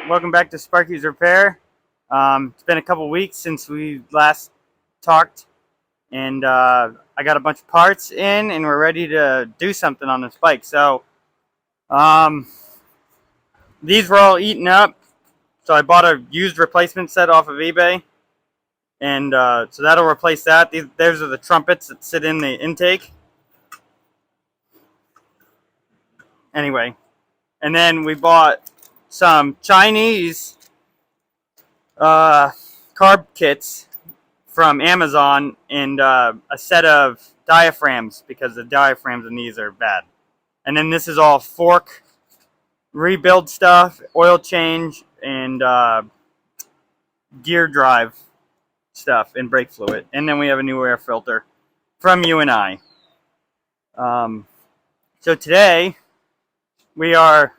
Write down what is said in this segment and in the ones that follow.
Welcome back to Sparky's Repair. It's been a couple weeks since we last talked, and I got a bunch of parts in, and we're ready to do something on this bike. So um, these were all eaten up, so I bought a used replacement set off of eBay, and so that'll replace that. Those are the trumpets that sit in the intake. Anyway, and then we bought some Chinese carb kits from Amazon and a set of diaphragms because the diaphragms in these are bad. And then this is all fork rebuild stuff, oil change, and gear drive stuff and brake fluid. And then we have a new air filter from UNI. So today we are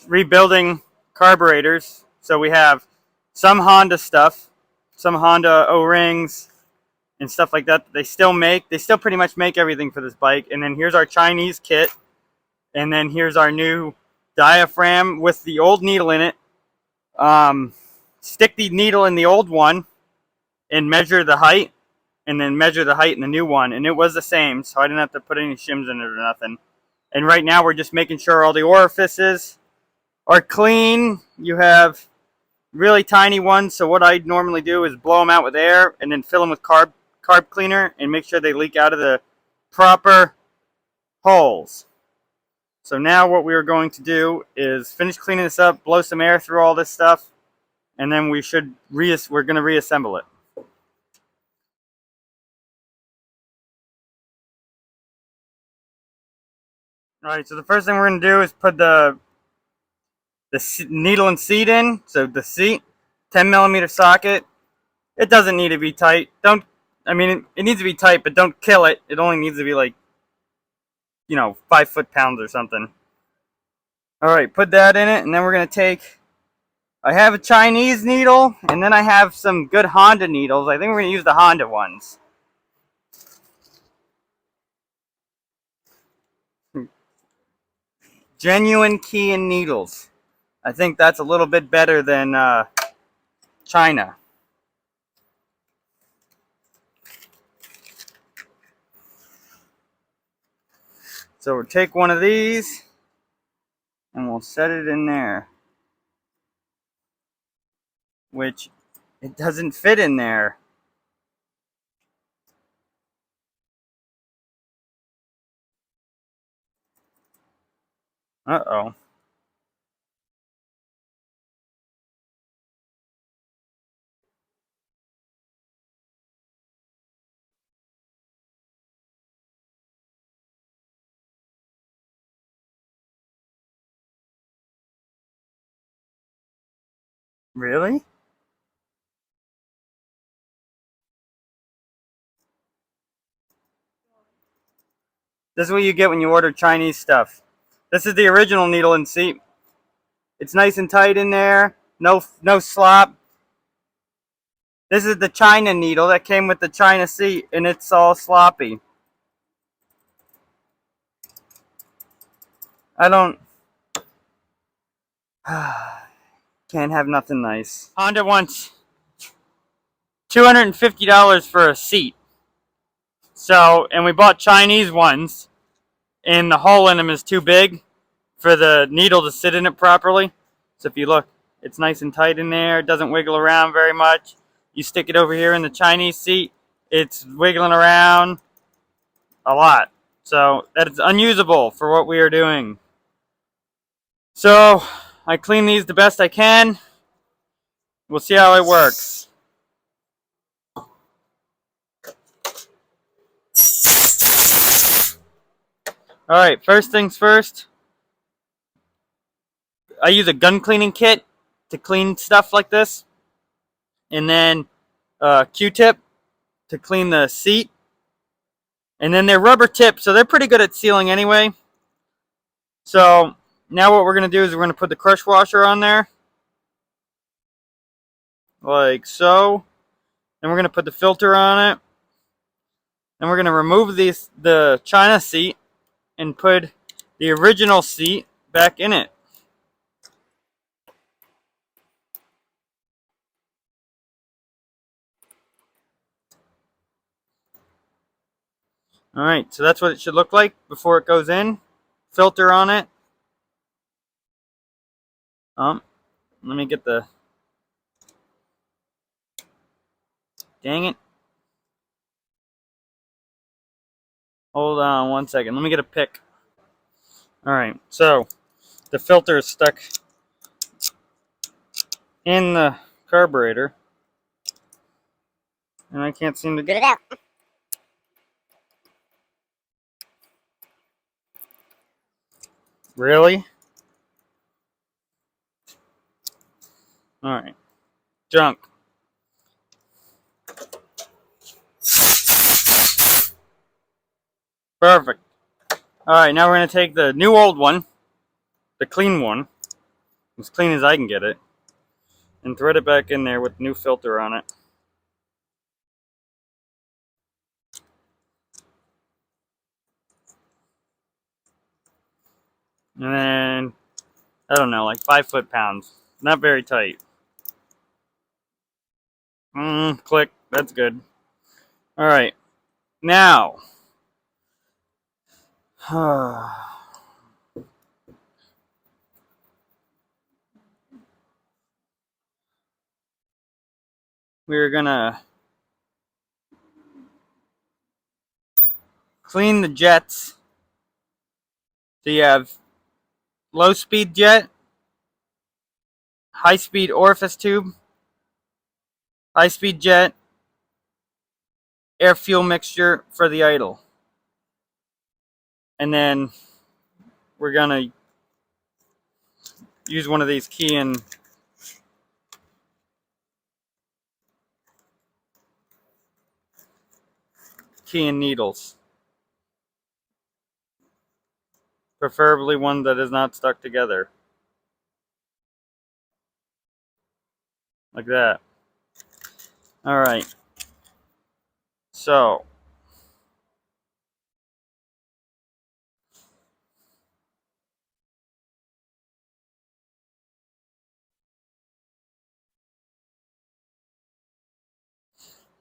rebuilding carburetors. So we have some Honda stuff, some Honda O-rings and stuff like that they still make. They still pretty much make everything for this bike. And then here's our Chinese kit. And then here's our new diaphragm with the old needle in it. Stick the needle in the old one and measure the height, and then measure the height in the new one. And it was the same, so I didn't have to put any shims in it or nothing. And right now we're just making sure all the orifices are clean. You have really tiny ones, so what I normally do is blow them out with air and then fill them with carb cleaner and make sure they leak out of the proper holes. So now what we are going to do is finish cleaning this up, blow some air through all this stuff, and then we're going to reassemble it. All right, so the first thing we're going to do is put the needle and seat in. So the seat, 10mm socket. It doesn't need to be tight. It needs to be tight, but don't kill it. It only needs to be like, 5 foot-pounds or something. All right, put that in it, and then we're going to take, I have a Chinese needle, and then I have some good Honda needles. I think we're going to use the Honda ones. Genuine Keihin needles. I think that's a little bit better than China. So we'll take one of these and we'll set it in there. Which it doesn't fit in there. Uh-oh. Really? This is what you get when you order Chinese stuff. This is the original needle and seat. It's nice and tight in there. No slop. This is the China needle that came with the China seat, and it's all sloppy. I don't... Can't have nothing nice. Honda wants $250 for a seat. So, and we bought Chinese ones, and the hole in them is too big for the needle to sit in it properly. So if you look, it's nice and tight in there. It doesn't wiggle around very much. You stick it over here in the Chinese seat, it's wiggling around a lot. So that is unusable for what we are doing. So I clean these the best I can. We'll see how it works. Alright, first things first. I use a gun cleaning kit to clean stuff like this. And then a Q-tip to clean the seat. And then they're rubber tips, so they're pretty good at sealing anyway. So now what we're going to do is we're going to put the crush washer on there. Like so. Then we're going to put the filter on it. Then we're going to remove the China seat and put the original seat back in it. Alright, so that's what it should look like before it goes in. Filter on it. Let me get the... Dang it. Hold on one second. Let me get a pick. Alright, so the filter is stuck in the carburetor. And I can't seem to get it out. Really? Alright. Junk. Perfect. Alright, now we're going to take the new old one, the clean one, as clean as I can get it, and thread it back in there with new filter on it. And then, I don't know, like 5 foot-pounds. Not very tight. Click. That's good. Alright. Now. We're gonna clean the jets. So you have low-speed jet, high-speed orifice tube, high-speed jet, air-fuel mixture for the idle. And then we're gonna use one of these key and needles. Preferably one that is not stuck together. Like that. Alright. So.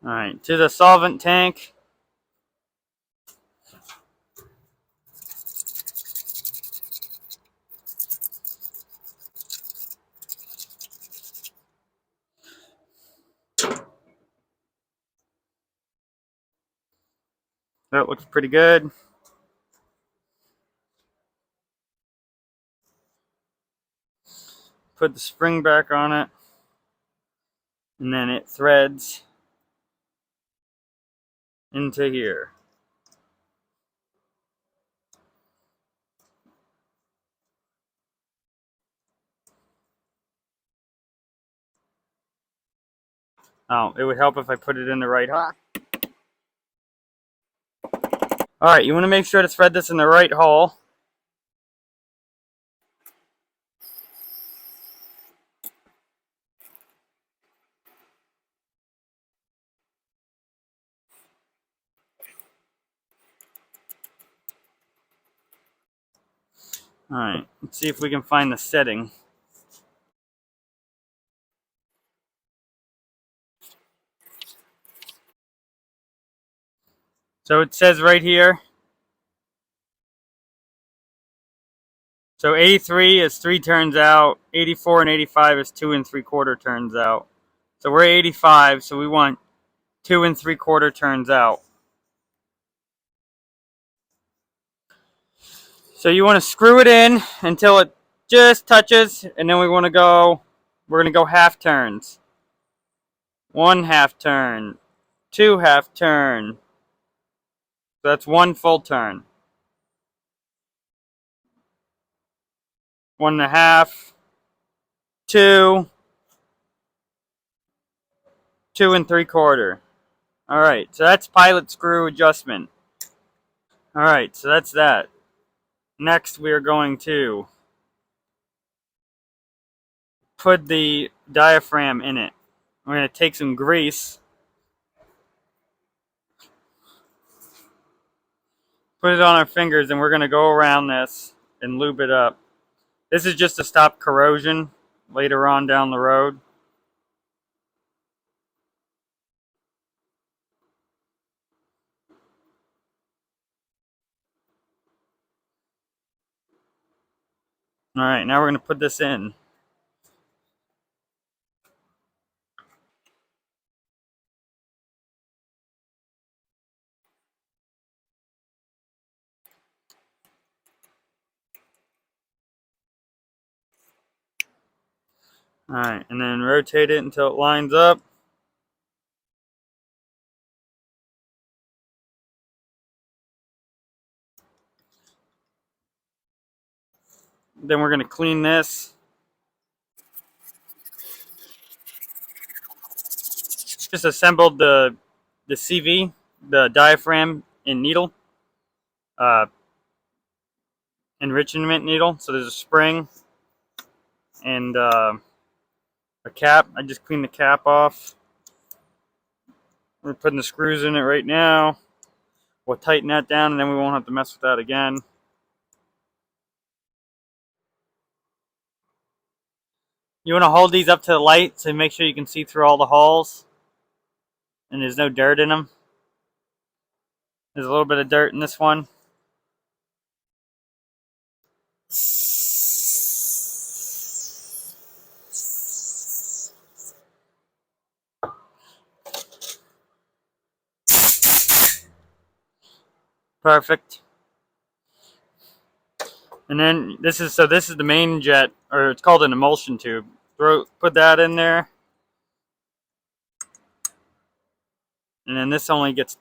Alright, to the solvent tank. That looks pretty good. Put the spring back on it. And then it threads into here. Oh, it would help if I put it in the right hole. Alright, you want to make sure to thread this in the right hole. Alright, let's see if we can find the setting. So it says right here. So 83 is 3 turns out. 84 and 85 is 2 3/4 turns out. So we're 85, so we want 2 3/4 turns out. So you want to screw it in until it just touches, and then we're going to go half turns. 1 half turn, 2 half turn. So that's 1 full turn. 1 1/2, 2, 2 3/4. Alright, so that's pilot screw adjustment. Alright, so that's that. Next, we are going to put the diaphragm in it. We're going to take some grease, put it on our fingers, and we're going to go around this and lube it up. This is just to stop corrosion later on down the road. Alright, now we're going to put this in. Alright, and then rotate it until it lines up. Then we're going to clean this. Just assembled the CV, the diaphragm and needle, enrichment needle. So there's a spring and a cap. I just cleaned the cap off. We're putting the screws in it right now. We'll tighten that down and then we won't have to mess with that again. You want to hold these up to the light so make sure you can see through all the holes and there's no dirt in them. There's a little bit of dirt in this one. Perfect. And then this is the main jet, or it's called an emulsion tube. Put that in there. And then this only gets,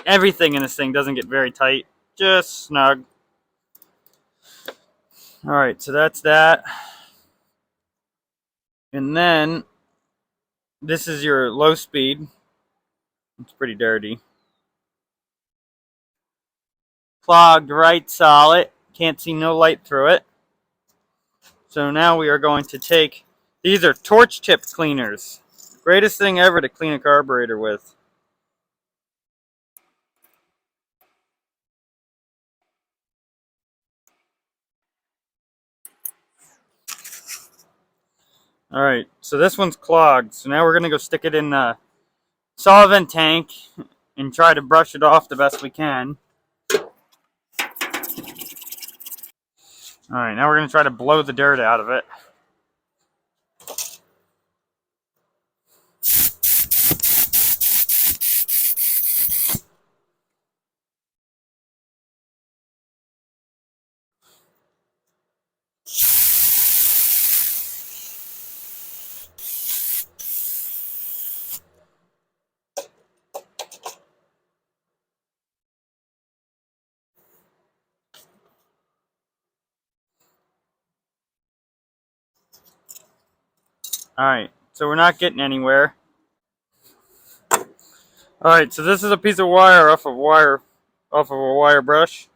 everything in this thing doesn't get very tight, just snug. Alright, so that's that. And then this is your low speed. It's pretty dirty. Clogged right solid. Can't see no light through it. So now we are going to take, these are torch tip cleaners. Greatest thing ever to clean a carburetor with. Alright, so this one's clogged. So now we're going to go stick it in the solvent tank and try to brush it off the best we can. Alright, now we're going to try to blow the dirt out of it. Alright, so we're not getting anywhere. Alright, so this is a piece of wire off of a wire brush.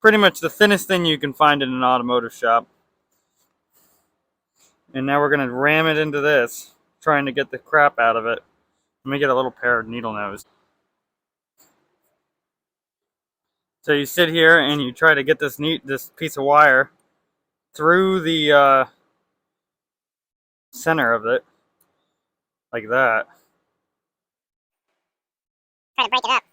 Pretty much the thinnest thing you can find in an automotive shop. And now we're going to ram it into this, trying to get the crap out of it. Let me get a little pair of needle nose. So you sit here and you try to get this piece of wire through the center of it, like that. Try to break it up.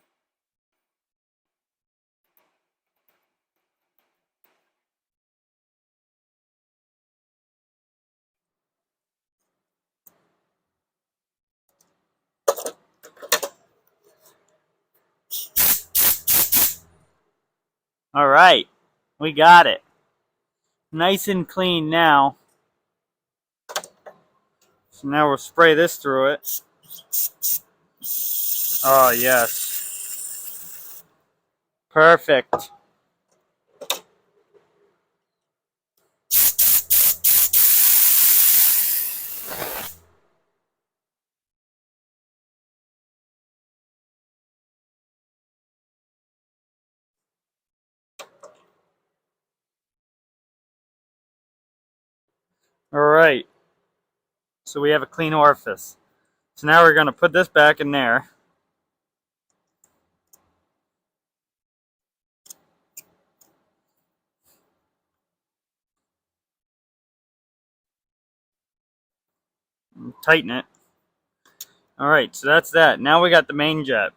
Alright, we got it. Nice and clean now. So now we'll spray this through it. Oh, yes. Perfect. Alright. So we have a clean orifice. So now we're going to put this back in there. And tighten it. Alright, so that's that. Now we got the main jet,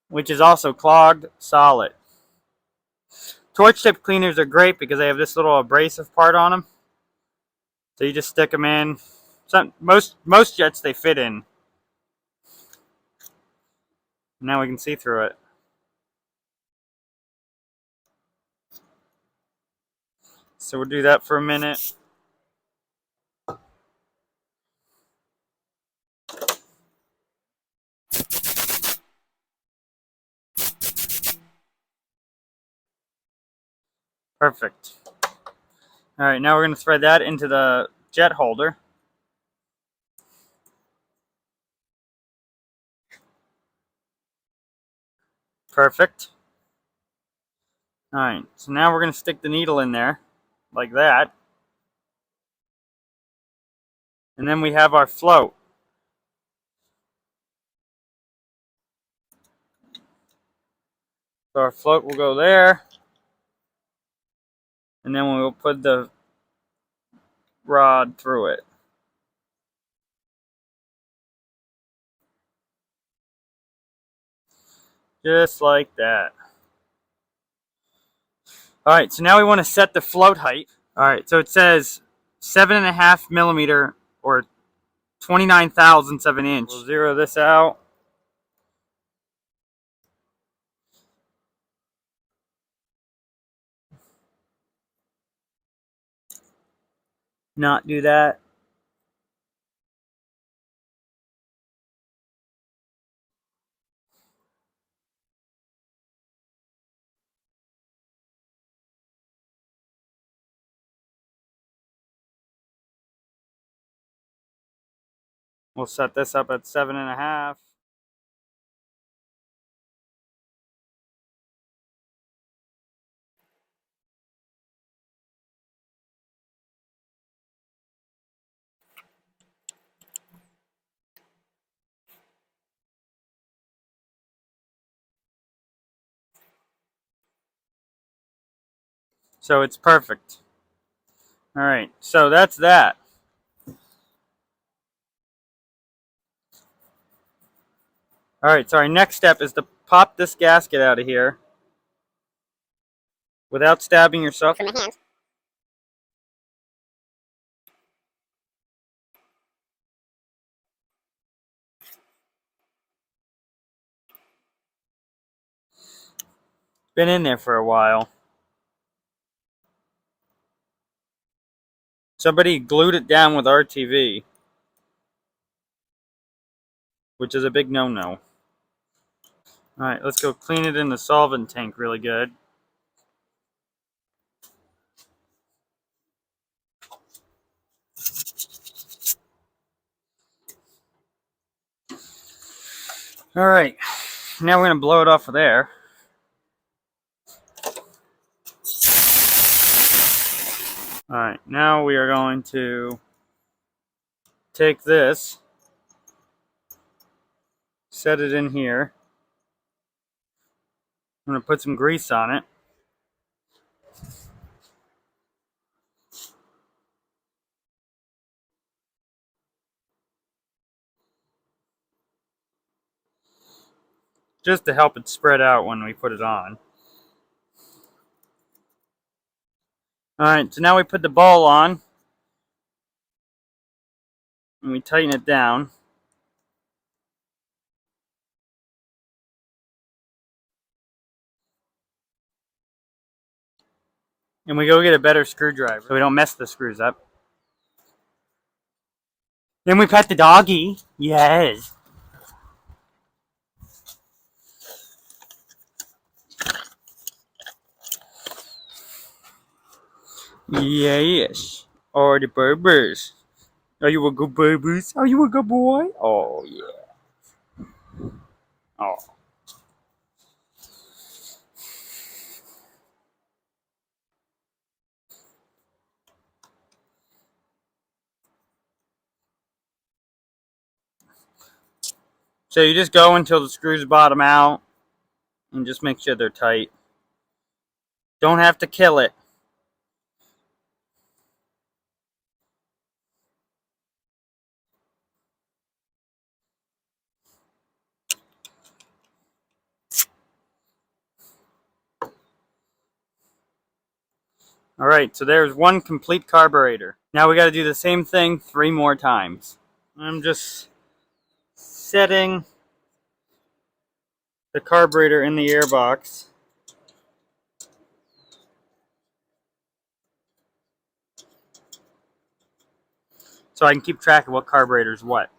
which is also clogged solid. torch tip cleaners are great because they have this little abrasive part on them. So you just stick them in. Most jets they fit in. Now we can see through it. So we'll do that for a minute. Perfect. Alright, now we're going to thread that into the jet holder. Perfect. Alright, so now we're going to stick the needle in there, like that. And then we have our float. So our float will go there. And then we'll put the rod through it. Just like that. Alright, so now we want to set the float height. Alright, so it says 7.5 millimeter or 29 thousandths of an inch. We'll zero this out. Not do that. We'll set this up at 7.5. So it's perfect. Alright, so that's that. Alright, so our next step is to pop this gasket out of here without stabbing yourself in the hand. Been in there for a while. Somebody glued it down with RTV, which is a big no-no. Alright, let's go clean it in the solvent tank really good. Alright, now we're going to blow it off of there. Alright, now we are going to take this, set it in here. I'm going to put some grease on it. Just to help it spread out when we put it on. Alright, so now we put the ball on. And we tighten it down. And we go get a better screwdriver so we don't mess the screws up. Then we pet the doggy. Yes. Yes. Or the burbers. Are you a good burbers? Are you a good boy? Oh, yeah. Oh. So you just go until the screws bottom out and just make sure they're tight. Don't have to kill it. Alright, so there's one complete carburetor. Now we got to do the same thing 3 more times. I'm just setting the carburetor in the airbox. So I can keep track of what carburetor is what.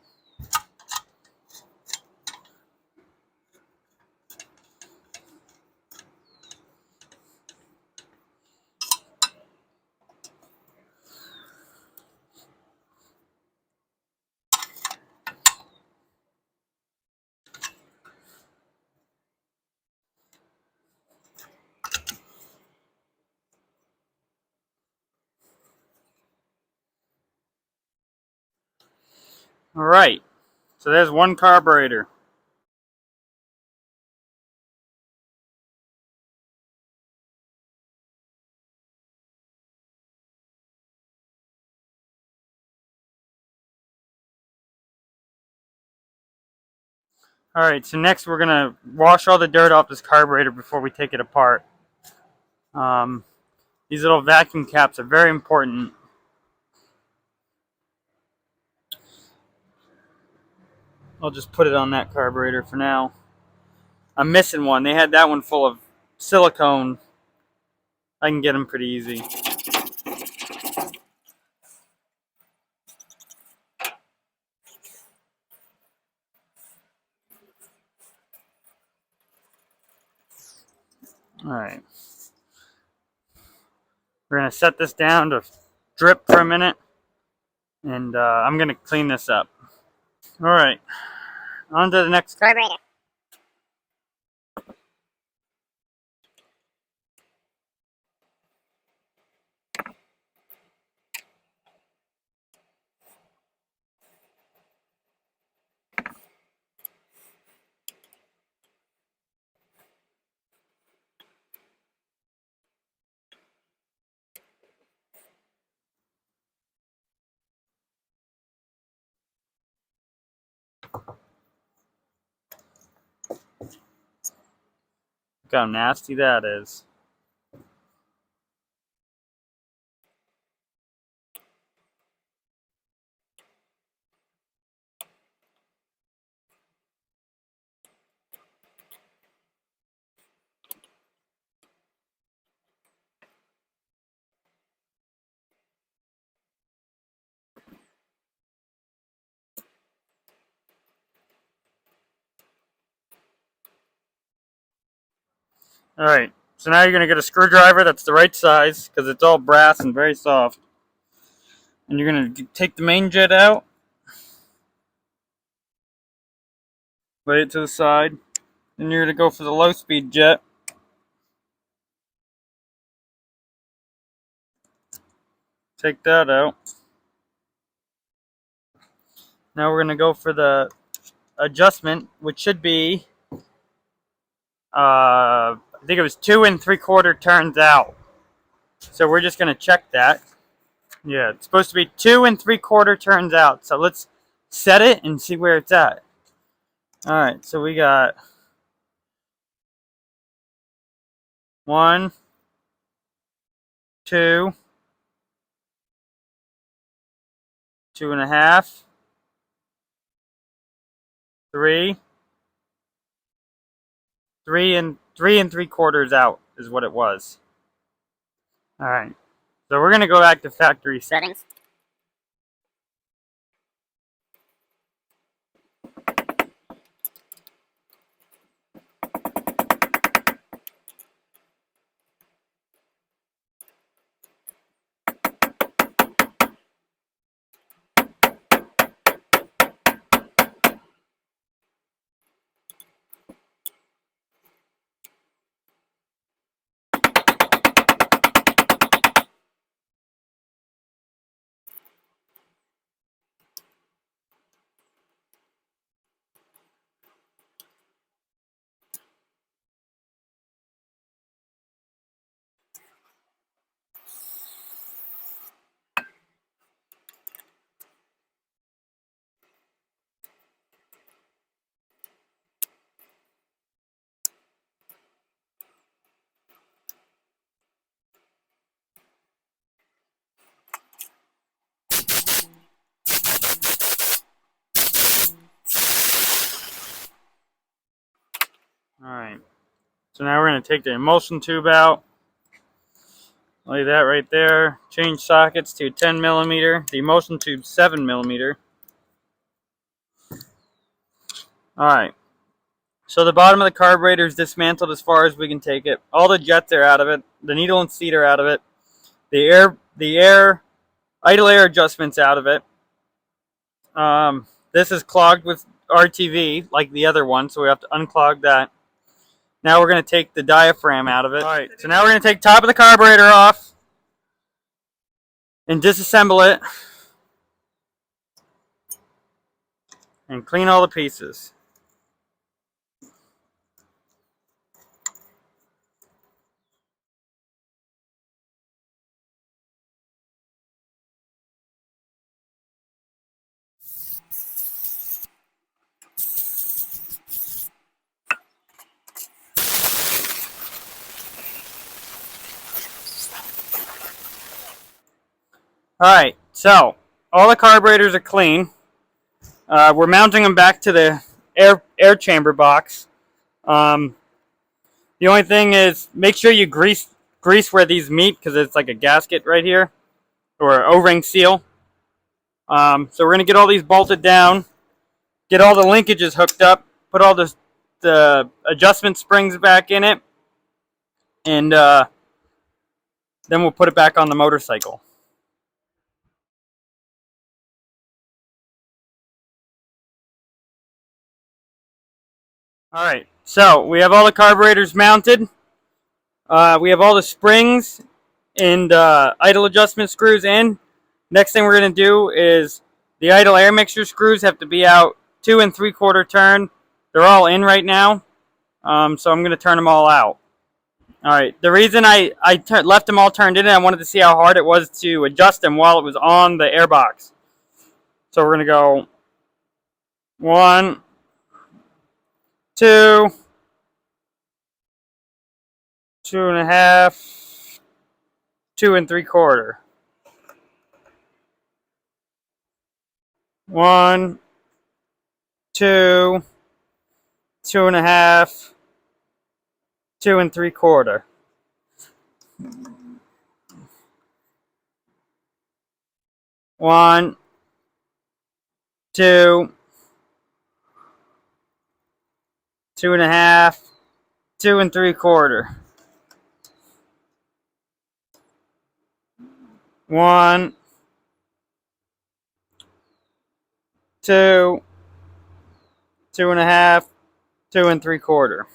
Alright, so there's one carburetor. Alright, so next we're going to wash all the dirt off this carburetor before we take it apart. These little vacuum caps are very important. I'll just put it on that carburetor for now. I'm missing one. They had that one full of silicone. I can get them pretty easy. Alright. We're going to set this down to drip for a minute. And I'm going to clean this up. Alright. On to the next carburetor. Look how nasty that is. Alright, so now you're going to get a screwdriver that's the right size, because it's all brass and very soft. And you're going to take the main jet out, lay it to the side, then you're going to go for the low speed jet. Take that out. Now we're going to go for the adjustment, which should be, I think it was 2 3/4 turns out. So we're just going to check that. Yeah, it's supposed to be 2 3/4 turns out. So let's set it and see where it's at. Alright, so we got 1, 2, 2.5, 3, 3 3/4 out is what it was. Alright, so we're going to go back to factory settings. So now we're going to take the emulsion tube out. Lay that right there. Change sockets to 10 millimeter. The emulsion tube 7 millimeter. Alright. So the bottom of the carburetor is dismantled as far as we can take it. All the jets are out of it. The needle and seat are out of it. The idle air adjustment's out of it. This is clogged with RTV like the other one, so we have to unclog that. Now we're going to take the diaphragm out of it. Alright, so now we're going to take top of the carburetor off and disassemble it and clean all the pieces. Alright, so all the carburetors are clean. We're mounting them back to the air chamber box. The only thing is make sure you grease where these meet, because it's like a gasket right here, or an O-ring seal. So we're going to get all these bolted down, get all the linkages hooked up, put all the adjustment springs back in it, and then we'll put it back on the motorcycle. Alright, so we have all the carburetors mounted. We have all the springs and idle adjustment screws in. Next thing we're going to do is the idle air mixture screws have to be out 2 3/4 turn. They're all in right now, so I'm going to turn them all out. Alright, the reason I left them all turned in, I wanted to see how hard it was to adjust them while it was on the airbox. So we're going to go 1, 2, 2.5, 2 3/4. 1, 2, 2.5, 2 3/4. 1, 2, 2.5, 2 3/4. 1, 2, 2.5, 2 3/4.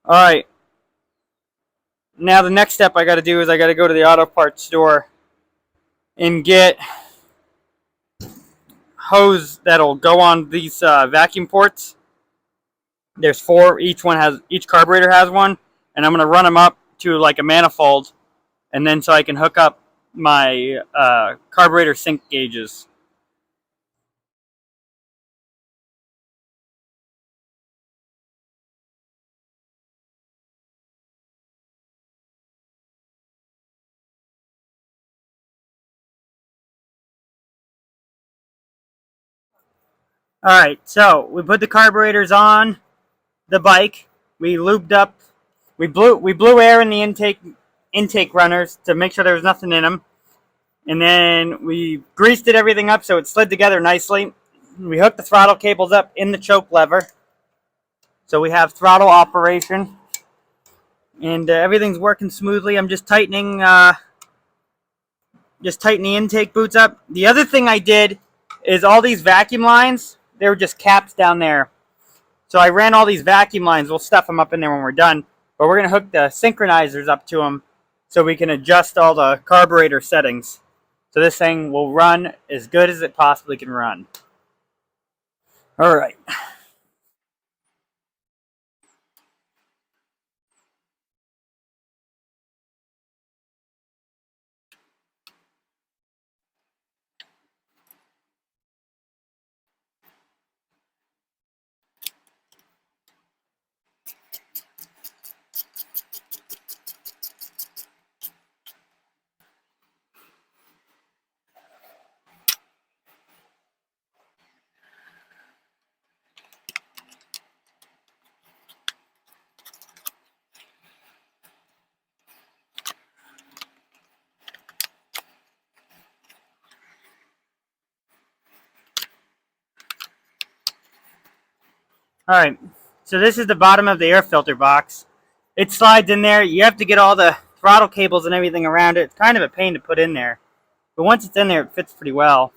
Alright. Now the next step I got to do is I got to go to the auto parts store and get hose that'll go on these vacuum ports. There's 4. Each carburetor has one, and I'm going to run them up to like a manifold, and then so I can hook up my carburetor sync gauges. Alright, so we put the carburetors on the bike. We lubed up. We blew air in the intake runners to make sure there was nothing in them. And then we greased everything up so it slid together nicely. We hooked the throttle cables up in the choke lever. So we have throttle operation. And everything's working smoothly. I'm just tightening the intake boots up. The other thing I did is all these vacuum lines, they were just caps down there. So I ran all these vacuum lines. We'll stuff them up in there when we're done. But we're going to hook the synchronizers up to them so we can adjust all the carburetor settings. So this thing will run as good as it possibly can run. Alright. Alright, so this is the bottom of the air filter box. It slides in there. You have to get all the throttle cables and everything around it. It's kind of a pain to put in there. But once it's in there, it fits pretty well.